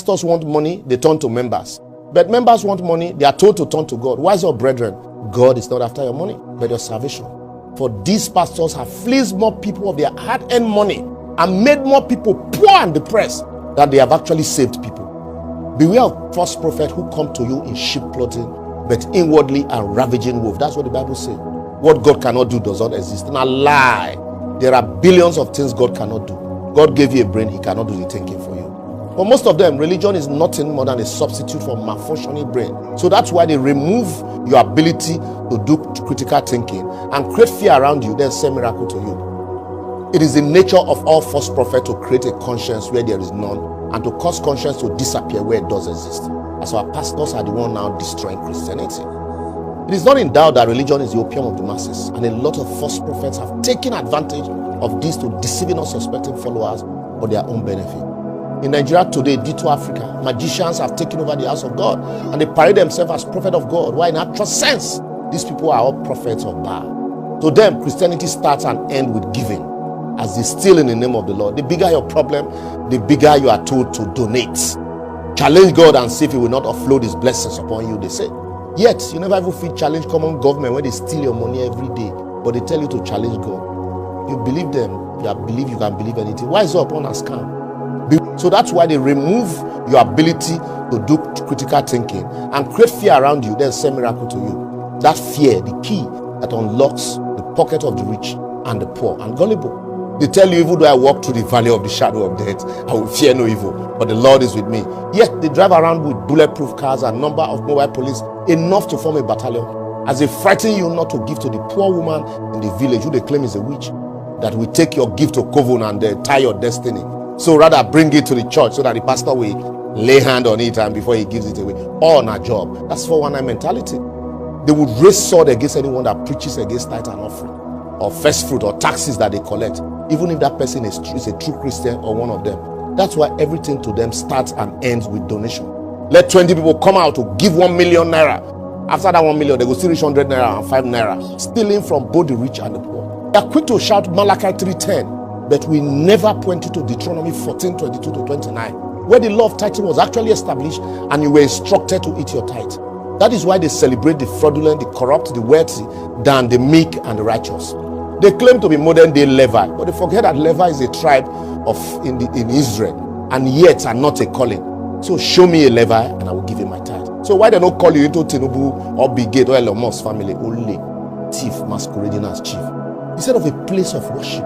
pastors want money, they turn to members. But members want money, they are told to turn to God. Wise up, brethren, God is not after your money, but your salvation. For these pastors have fleeced more people of their hard-earned money and made more people poor and depressed than they have actually saved people. Beware of false prophets who come to you in sheep clothing, but inwardly are ravaging wolves. That's what the Bible says. What God cannot do does not exist. And a lie. There are billions of things God cannot do. God gave you a brain, he cannot do the thinking for you. For most of them, religion is nothing more than a substitute for malfunctioning brain. So that's why they remove your ability to do critical thinking and create fear around you, then send miracle to you. It is the nature of all false prophets to create a conscience where there is none and to cause conscience to disappear where it does exist. As our pastors are the one now destroying Christianity. It is not in doubt that religion is the opium of the masses, and a lot of false prophets have taken advantage of this to deceiving unsuspecting followers for their own benefit. In Nigeria today, Ditto Africa, magicians have taken over the house of God and they parade themselves as prophet of God, while in actual sense, these people are all prophets of Baal. To them, Christianity starts and ends with giving, as they steal in the name of the Lord. The bigger your problem, the bigger you are told to donate. Challenge God and see if he will not offload his blessings upon you, they say. Yet, you never even feel challenge common government when they steal your money every day, but they tell you to challenge God. You believe them, you believe you can believe anything. Wise up on a scam. So that's why they remove your ability to do critical thinking and create fear around you, then send miracle to you. That fear, the key that unlocks the pocket of the rich and the poor and gullible. They tell you, even though I walk through the valley of the shadow of death, I will fear no evil, but the Lord is with me. Yet they drive around with bulletproof cars and number of mobile police enough to form a battalion, as they frighten you not to give to the poor woman in the village who they claim is a witch, that will take your gift to coven and tie your destiny. So rather bring it to the church so that the pastor will lay hand on it and before he gives it away. All on a job. That's 419 mentality. They would raise sword against anyone that preaches against tithe and offering, or first fruit, or taxes that they collect, even if that person is a true Christian or one of them. That's why everything to them starts and ends with donation. Let 20 people come out to give 1 million naira. After that 1 million, they will still reach 100 naira and 5 naira, stealing from both the rich and the poor. They are quick to shout Malachi 3:10. But we never pointed to Deuteronomy 14:22-29, where the law of tithing was actually established and you were instructed to eat your tithe. That is why they celebrate the fraudulent, the corrupt, the wealthy than the meek and the righteous. They claim to be modern day Levi, but they forget that Levi is a tribe in Israel and yet are not a calling. So show me a Levi and I will give you my tithe. So why they don't call you into Tinubu or Bill Gates or Elon Musk family? Only thief masquerading as chief. Instead of a place of worship,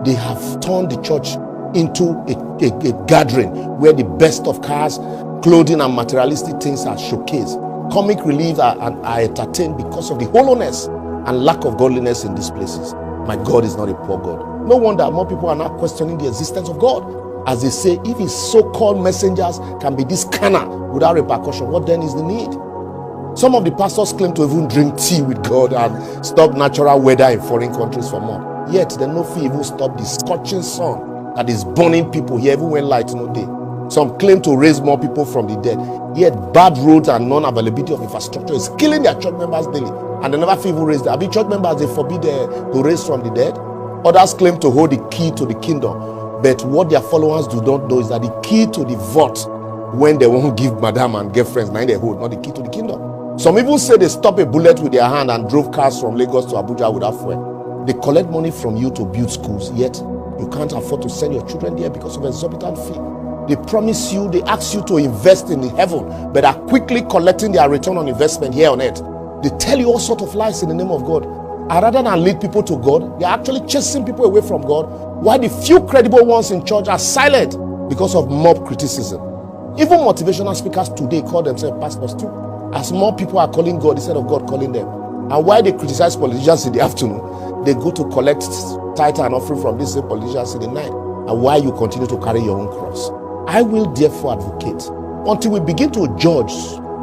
they have turned the church into a gathering where the best of cars, clothing, and materialistic things are showcased. Comic relief are entertained because of the hollowness and lack of godliness in these places. My God is not a poor God. No wonder more people are now questioning the existence of God, as they say, if his so-called messengers can be this carnal without repercussion, what then is the need? Some of the pastors claim to even drink tea with God and stop natural weather in foreign countries for more. Yet they no fit even stop the scorching sun that is burning people here even when light no day. Some claim to raise more people from the dead, yet bad roads and non-availability of infrastructure is killing their church members daily, and they never fit even raise them. Be church members, they forbid to raise from the dead. Others claim to hold the key to the kingdom, but what their followers do not know is that the key to the vault, when they won't give madam and girlfriends, now they hold, not the key to the kingdom. Some even say they stop a bullet with their hand and drove cars from Lagos to Abuja without fuel. They collect money from you to build schools, yet you can't afford to send your children there because of exorbitant fee. They promise you, they ask you to invest in heaven, but are quickly collecting their return on investment here on earth. They tell you all sorts of lies in the name of God. And rather than lead people to God, they are actually chasing people away from God, while the few credible ones in church are silent because of mob criticism. Even motivational speakers today call themselves pastors too, as more people are calling God instead of God calling them. And why they criticize politicians in the afternoon, they go to collect tithe and offering from these same politicians in the night. And why you continue to carry your own cross? I will therefore advocate, until we begin to judge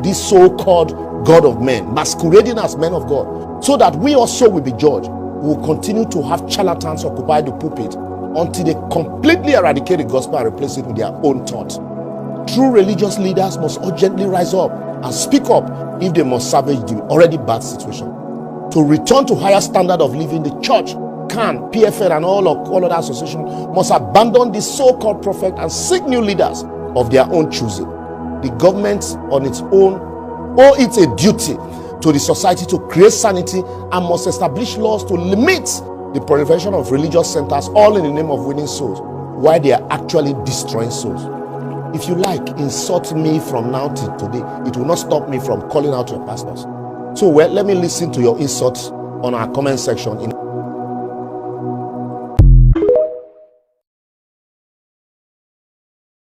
this so-called God of men, masquerading as men of God, so that we also will be judged. We will continue to have charlatans occupy the pulpit until they completely eradicate the gospel and replace it with their own thought. True religious leaders must urgently rise up and speak up if they must salvage the already bad situation. To return to higher standard of living, the church, CAN, PFN, and all other associations must abandon this so-called prophet and seek new leaders of their own choosing. The government on its own owe it a duty to the society to create sanity and must establish laws to limit the proliferation of religious centers, all in the name of winning souls, while they are actually destroying souls. If you like, insult me from now till today. It will not stop me from calling out your pastors. So, well, let me listen to your insults on our comment section.